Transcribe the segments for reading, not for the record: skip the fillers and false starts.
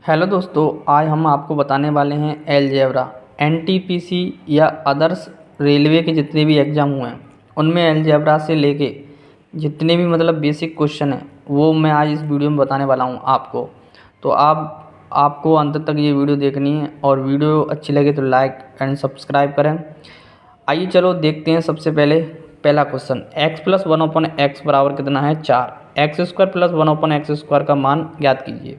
Hello दोस्तों, आज हम आपको बताने वाले हैं अलजेब्रा। एनटीपीसी या अदर्स रेलवे के जितने भी एग्ज़ाम हुए हैं उनमें अलजेब्रा से लेके जितने भी बेसिक क्वेश्चन हैं वो मैं आज इस वीडियो में बताने वाला हूं आपको। तो आपको अंत तक ये वीडियो देखनी है और वीडियो अच्छी लगे तो लाइक एंड सब्सक्राइब करें। आइए चलो देखते हैं। सबसे पहले पहला क्वेश्चन, एक्स प्लस वन अपन एक्स बराबर कितना है 4। एक्स स्क्वायर प्लस वन अपन एक्स स्क्वायर का मान ज्ञात कीजिए।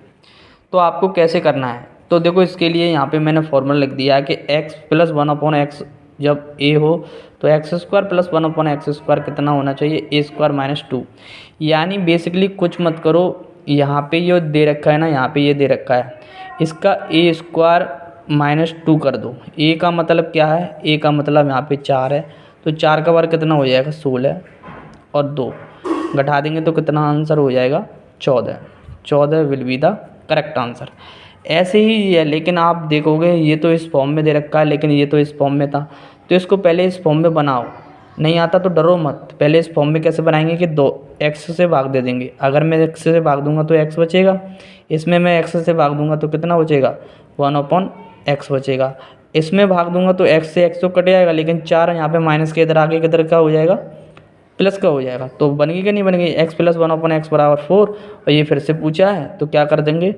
तो आपको कैसे करना है, तो देखो इसके लिए यहाँ पे मैंने फॉर्मूला लिख दिया है कि x plus one upon x जब a हो तो x square plus one upon x square कितना होना चाहिए, ए स्क्वायर माइनस टू। यानी बेसिकली कुछ मत करो, यहाँ पे ये दे रखा है ना, यहाँ पे ये दे रखा है, इसका ए स्क्वायर माइनस टू कर दो। ए का मतलब क्या है, ए का मतलब यहाँ पे 4 है, तो 4 का वर्ग कितना हो जाएगा 16 और 2 घटा देंगे तो कितना आंसर हो जाएगा 14। 14 will be the correct answer. ऐसे ही ये है, लेकिन आप देखोगे ये तो इस फॉर्म में दे रखा है लेकिन ये तो इस फॉर्म में था, तो इसको पहले इस फॉर्म में बनाओ। नहीं आता तो डरो मत, पहले इस फॉर्म में कैसे बनाएंगे कि दो एक्स से भाग दे देंगे। अगर मैं एक्स से भाग दूंगा तो एक्स बचेगा, इसमें मैं एक्स से भाग दूंगा तो कितना बचेगा, वन अपॉन एक्स बचेगा। इसमें भाग दूंगा तो एक्स से एक्स तो कट जाएगा, लेकिन 4 यहाँ पे माइनस के इधर आगे किधर का हो जाएगा, प्लस का हो जाएगा। तो बन गई कि नहीं बन गई, x plus one upon x बराबर 4। और ये फिर से पूछा है तो क्या कर देंगे,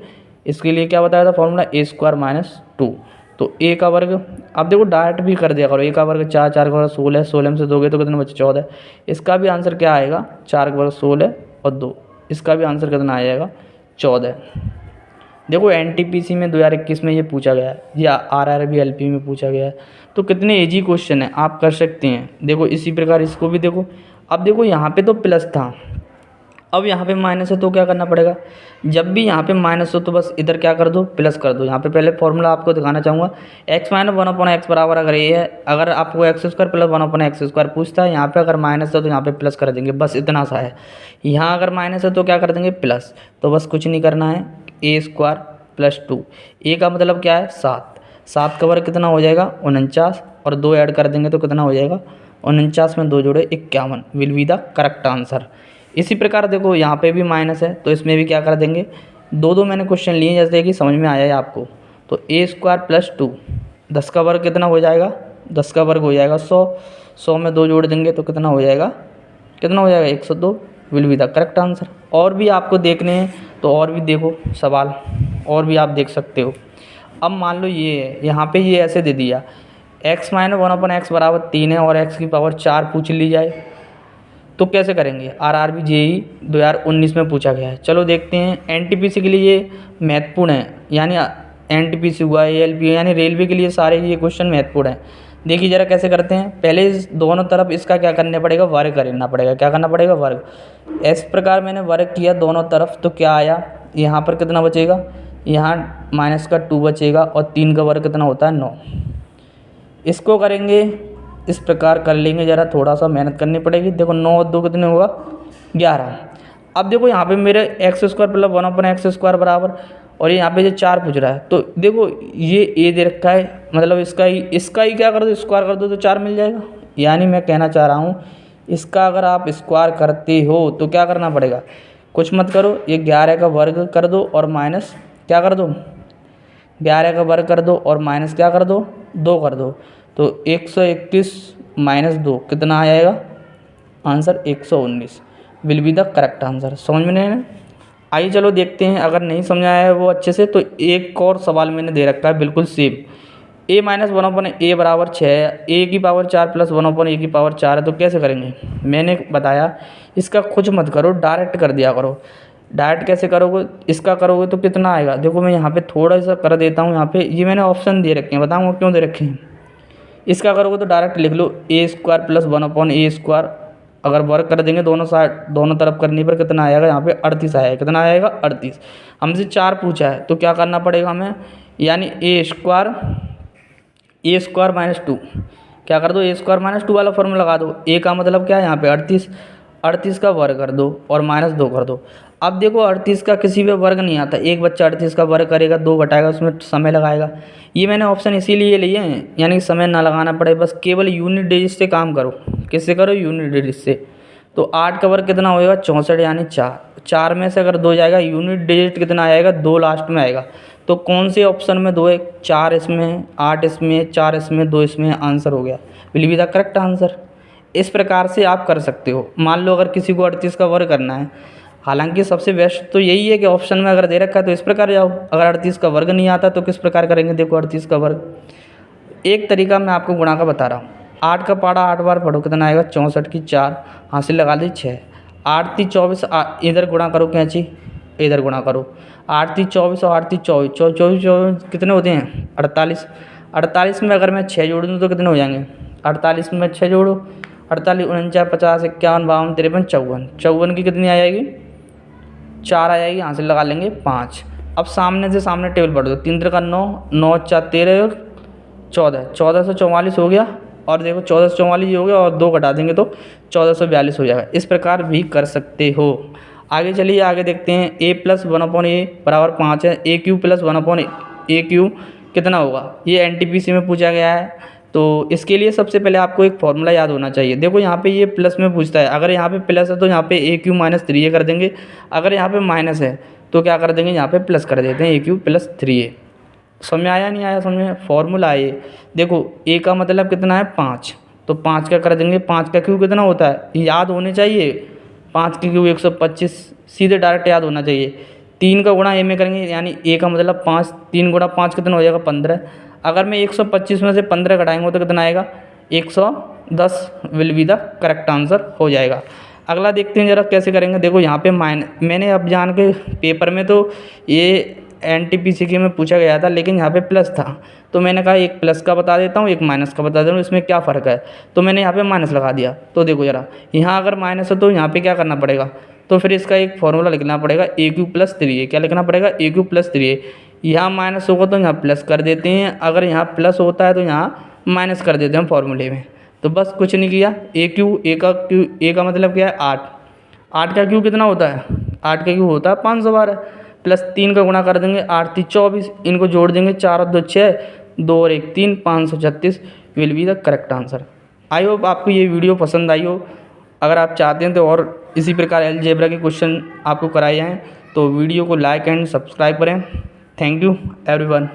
इसके लिए क्या बताया था फॉर्मूला, ए स्क्वायर माइनस टू। तो ए का वर्ग, अब देखो डायरेक्ट भी कर दिया करो, ए का वर्ग 4, 4 का वर्ग 16, 16 में से दोगे तो कितना बचे 14। इसका भी आंसर क्या आएगा, 4 का वर्ग 16 और 2, इसका भी आंसर कितना आ जाएगा 14। देखो एनटीपीसी में 2021 में ये पूछा गया है, या आरआरबी एलपी में पूछा गया है, तो कितने इजी क्वेश्चन है, आप कर सकते हैं। देखो इसी प्रकार इसको भी देखो। अब देखो यहाँ पे तो प्लस था, अब यहाँ पे माइनस है तो क्या करना पड़ेगा, जब भी यहाँ पे माइनस हो तो बस इधर क्या कर दो, प्लस कर दो। यहाँ पे पहले फॉर्मूला आपको दिखाना चाहूँगा, x minus one upon x बराबर, अगर ये है, अगर आपको x square plus one upon x square पूछता है, यहाँ पे अगर माइनस है तो यहाँ पे प्लस कर देंगे, बस इतना सा है। यहाँ अगर माइनस है तो क्या कर देंगे प्लस, तो बस कुछ नहीं करना है, ए स्क्वायर प्लस टू। ए का मतलब क्या है 7, 7 का वर्ग कितना हो जाएगा 49, और 2 ऐड कर देंगे तो कितना हो जाएगा 49 में 2 जोड़े 51 will be the correct answer. इसी प्रकार देखो यहाँ पे भी माइनस है तो इसमें भी क्या कर देंगे, दो दो मैंने क्वेश्चन लिए जैसे कि समझ में आया है आपको। तो ए स्क्वायर प्लस टू, 10 का वर्ग कितना हो जाएगा, 10 का वर्ग हो जाएगा 100, 100 में 2 जोड़ देंगे तो कितना हो जाएगा, कितना हो जाएगा 102 will be the correct answer. और भी आपको देखने हैं तो और भी देखो सवाल, और भी आप देख सकते हो। अब मान लो ये है, यहाँ पे ये ऐसे दे दिया, एक्स माइनस वन अपन एक्स बराबर 3 है और एक्स की पावर 4 पूछ ली जाए, तो कैसे करेंगे। आरआरबी जेई 2019 में पूछा गया है। चलो देखते हैं, एनटीपीसी के लिए ये महत्वपूर्ण है, यानी एनटीपीसी हुआ, एएलपी यानी रेलवे के लिए सारे ये क्वेश्चन महत्वपूर्ण है। देखिए ज़रा कैसे करते हैं, पहले इस दोनों तरफ इसका क्या करना पड़ेगा, वर्ग करना पड़ेगा। क्या करना पड़ेगा, वर्ग। इस प्रकार मैंने वर्ग किया दोनों तरफ तो क्या आया, यहाँ पर कितना बचेगा, यहाँ माइनस का 2 बचेगा, और 3 का वर्ग कितना होता है 9। इसको करेंगे इस प्रकार कर लेंगे, ज़रा थोड़ा सा मेहनत करनी पड़ेगी। देखो 9 और 2 कितने होगा 11। अब देखो यहाँ पे मेरे एक्स स्क्वायर प्लस वन अपन एक्स स्क्वायर बराबर, और ये यहाँ पे जो 4 पूछ रहा है, तो देखो ये ए दे रखा है, मतलब इसका ही क्या कर दो, स्क्वायर कर दो तो 4 मिल जाएगा। यानी मैं कहना चाह रहा हूँ, इसका अगर आप स्क्वायर करते हो तो क्या करना पड़ेगा, कुछ मत करो, ये 11 का वर्ग कर दो और माइनस क्या कर दो, 11 का वर्ग कर दो और माइनस क्या कर दो 2 कर दो, तो 121 माइनस 2 कितना आ जाएगा answer 119 will be the correct answer. समझ में नहीं है, आइए चलो देखते हैं। अगर नहीं समझ आया है वो अच्छे से, तो एक और सवाल मैंने दे रखा है बिल्कुल सेम, ए माइनस वन अपन ए बराबर 6 है, ए की पावर 4 प्लस वन अपन ए की पावर 4 है, तो कैसे करेंगे। मैंने बताया इसका कुछ मत करो, डायरेक्ट कर दिया करो। डायरेक्ट कैसे करोगे, इसका करोगे तो कितना आएगा, देखो मैं यहाँ पे थोड़ा सा कर देता हूँ, यहाँ पे ये मैंने ऑप्शन दे रखे हैं, बताऊँगा क्यों दे रखे हैं। इसका करोगे तो डायरेक्ट लिख लो, ए स्क्वायर प्लस वन अपॉन ए स्क्वायर, अगर वर्क कर देंगे दोनों साइड, दोनों तरफ करने पर कितना आएगा, यहाँ पे 38 आएगा। कितना आएगा 38। हमसे 4 पूछा है तो क्या करना पड़ेगा हमें, यानी ए स्क्वायर माइनस 2, क्या कर दो ए स्क्वायर माइनस 2 वाला फॉर्मूला लगा दो। ए का मतलब क्या है, यहाँ पे 38, 38 का वर्ग कर दो और माइनस 2 कर दो। अब देखो 38 का किसी पे वर्ग नहीं आता, एक बच्चा 38 का वर्ग करेगा, 2 घटाएगा, उसमें समय लगाएगा। ये मैंने ऑप्शन इसीलिए लिए हैं, यानी कि समय ना लगाना पड़े, बस केवल यूनिट डिजिट से काम करो। किससे करो, यूनिट डिजिट से। तो 8 का वर्ग कितना होएगा 64 यानी 4। 4 में से अगर 2 जाएगा यूनिट डिजिट कितना आएगा 2 लास्ट में आएगा। तो कौन से ऑप्शन में 2 है, 4 इसमें, 8 इसमें, 4 इसमें, 2 इसमें, आंसर हो गया, will be the correct answer. इस प्रकार से आप कर सकते हो। मान लो अगर किसी को 38 का वर्ग करना है, हालांकि सबसे बेस्ट तो यही है कि ऑप्शन में अगर दे रखा है तो इस प्रकार जाओ, अगर 38 का वर्ग नहीं आता तो किस प्रकार करेंगे। देखो 38 का वर्ग, एक तरीका मैं आपको गुणा का बता रहा हूँ। 8 का पाड़ा 8 बार पढ़ो कितना आएगा 64 की 4, हासिल लगा दी 6, 8 3 24, इधर गुणा करो कैंची, इधर गुणा करो, 8 3 24 और 8 3 24, 24 24 कितने होते हैं 48। 48 में अगर मैं 6 जोड़ दूँ तो कितने हो जाएंगे, 48 में 6 जोड़ो, 48 49 50 51 52 53 54, 54 की कितनी आ जाएगी 4 आ जाएगी, हासिल लगा लेंगे 5। अब सामने से सामने टेबल पढ़ दो, 3 का 9, 9 4 13 14, 1444 हो गया। और देखो 1444 ये हो गया और 2 घटा देंगे तो 1442 हो जाएगा। इस प्रकार भी कर सकते हो। आगे चलिए आगे देखते हैं। a प्लस 1/a बराबर 5 है। a Q plus 1/a Q कितना होगा, ये NTPC में पूछा गया है। तो इसके लिए सबसे पहले आपको एक फॉर्मूला याद होना चाहिए। देखो यहाँ पे ये प्लस में पूछता है, अगर यहाँ पे प्लस है तो यहाँ पे a क्यू माइनस 3a कर देंगे, अगर यहाँ पे माइनस है तो क्या कर देंगे, यहाँ पे प्लस कर देते हैं a क्यू प्लस 3a। समझ में आया नहीं आया, समझ में, फॉर्मूला है ये। देखो a का मतलब कितना है 5, तो 5 का कर देंगे, 5 का क्यू कितना होता है याद होने चाहिए, 5 की क्यू 125, सीधे डायरेक्ट याद होना चाहिए। 3 का गुणा a में करेंगे यानी a का मतलब 5, 3 गुणा 5 कितना हो जाएगा 15। अगर मैं 125 में से 15 घटाएंगे तो कितना आएगा 110, will be the correct answer हो जाएगा। अगला देखते हैं जरा कैसे करेंगे। देखो यहाँ पे मैंने अब जान के पेपर में तो ये NTPC के में पूछा गया था, लेकिन यहाँ पे प्लस था तो मैंने कहा एक प्लस का बता देता हूँ एक माइनस का बता देता हूँ, इसमें क्या फ़र्क है, तो मैंने यहाँ पे माइनस लगा दिया। तो देखो जरा यहाँ अगर माइनस है तो यहाँ पे क्या करना पड़ेगा, तो फिर इसका एक फॉर्मूला लिखना पड़ेगा a क्यू प्लस 3a। क्या लिखना पड़ेगा a क्यू प्लस 3a। यहाँ माइनस होगा तो यहाँ प्लस कर देते हैं, अगर यहाँ प्लस होता है तो यहाँ माइनस कर देते हैं फॉर्मूले में। तो बस कुछ नहीं किया, a का मतलब क्या है 8, 8 का क्यू कितना होता है, 8 का क्यू होता है 512, प्लस 3 का गुणा कर देंगे, 8 3 24, इनको जोड़ देंगे, 4 और 2 6, 2 और 1 3, 536 will be the correct answer. I hope आपको ये वीडियो पसंद आई हो। अगर आप चाहते हैं तो और इसी प्रकार अलजेब्रा के क्वेश्चन आपको कराए जाएँ तो वीडियो को लाइक एंड सब्सक्राइब करें। Thank you everyone.